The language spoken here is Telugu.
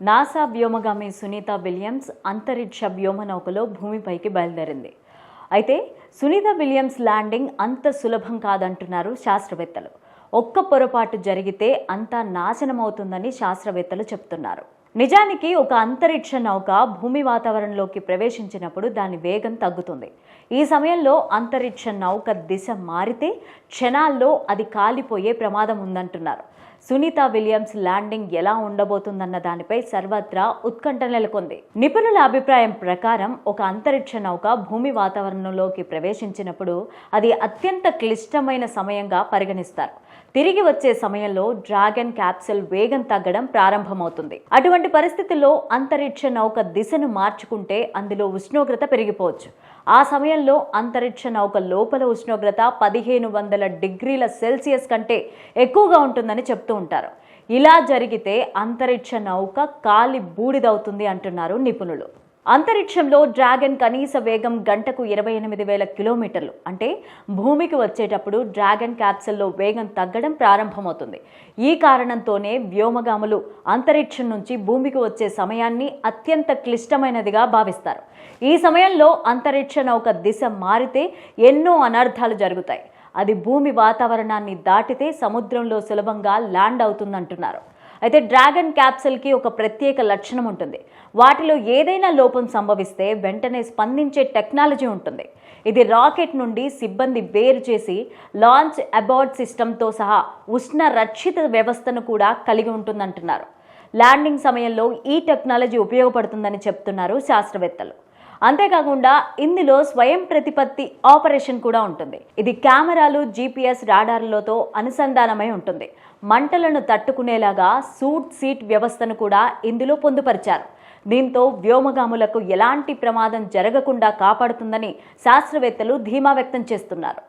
నాసా వ్యోమగామి సునీత విలియమ్స్ అంతరిక్ష వ్యోమనౌకలో భూమిపైకి బయలుదేరింది. అయితే సునీత విలియమ్స్ ల్యాండింగ్ అంత సులభం కాదంటున్నారు శాస్త్రవేత్తలు. ఒక్క పొరపాటు జరిగితే అంతా నాశనమవుతుందని శాస్త్రవేత్తలు చెప్తున్నారు. నిజానికి ఒక అంతరిక్ష నౌక భూమి వాతావరణంలోకి ప్రవేశించినప్పుడు దాని వేగం తగ్గుతుంది. ఈ సమయంలో అంతరిక్ష నౌక దిశ మారితే క్షణాల్లో అది కాలిపోయే ప్రమాదం ఉందంటున్నారు. సునీత విలియమ్స్ ల్యాండింగ్ ఎలా ఉండబోతుందన్న దానిపై సర్వత్రా ఉత్కంఠ నెలకొంది. నిపుణుల అభిప్రాయం ప్రకారం ఒక అంతరిక్ష నౌక భూమి వాతావరణంలోకి ప్రవేశించినప్పుడు అది అత్యంత క్లిష్టమైన సమయంగా పరిగణిస్తారు. తిరిగి వచ్చే సమయంలో డ్రాగన్ క్యాప్సూల్ వేగం తగ్గడం ప్రారంభమవుతుంది. అటువంటి పరిస్థితుల్లో అంతరిక్ష నౌక దిశను మార్చుకుంటే అందులో ఉష్ణోగ్రత పెరిగిపోవచ్చు. ఆ సమయంలో అంతరిక్ష నౌక లోపల ఉష్ణోగ్రత 1500 డిగ్రీల సెల్సియస్ కంటే ఎక్కువగా ఉంటుందని చెప్తూ ఉంటారు. ఇలా జరిగితే అంతరిక్ష నౌక కాలి బూడిదవుతుంది అంటున్నారు నిపుణులు. అంతరిక్షంలో డ్రాగన్ కనీస వేగం గంటకు 28,000 కిలోమీటర్లు. అంటే భూమికి వచ్చేటప్పుడు డ్రాగన్ క్యాప్సూల్లో వేగం తగ్గడం ప్రారంభమవుతుంది. ఈ కారణంతోనే వ్యోమగాములు అంతరిక్షం నుంచి భూమికి వచ్చే సమయాన్ని అత్యంత క్లిష్టమైనదిగా భావిస్తారు. ఈ సమయంలో అంతరిక్ష నౌక దిశ మారితే ఎన్నో అనర్థాలు జరుగుతాయి. అది భూమి వాతావరణాన్ని దాటితే సముద్రంలో సులభంగా ల్యాండ్ అవుతుందంటున్నారు. అయితే డ్రాగన్ క్యాప్సూల్కి ఒక ప్రత్యేక లక్షణం ఉంటుంది. వాటిలో ఏదైనా లోపం సంభవిస్తే వెంటనే స్పందించే టెక్నాలజీ ఉంటుంది. ఇది రాకెట్ నుండి సిబ్బంది వేరు చేసి లాంచ్ అబార్ట్ సిస్టంతో సహా ఉష్ణ రక్షిత వ్యవస్థను కూడా కలిగి ఉంటుందంటున్నారు. ల్యాండింగ్ సమయంలో ఈ టెక్నాలజీ ఉపయోగపడుతుందని చెప్తున్నారు శాస్త్రవేత్తలు. అంతేకాకుండా ఇందులో స్వయం ప్రతిపత్తి ఆపరేషన్ కూడా ఉంటుంది. ఇది కెమెరాలు, GPS రాడార్లతో అనుసంధానమై ఉంటుంది. మంటలను తట్టుకునేలాగా సీట్ వ్యవస్థను కూడా ఇందులో పొందుపరిచారు. దీంతో వ్యోమగాములకు ఎలాంటి ప్రమాదం జరగకుండా కాపాడుతుందని శాస్త్రవేత్తలు ధీమా వ్యక్తం చేస్తున్నారు.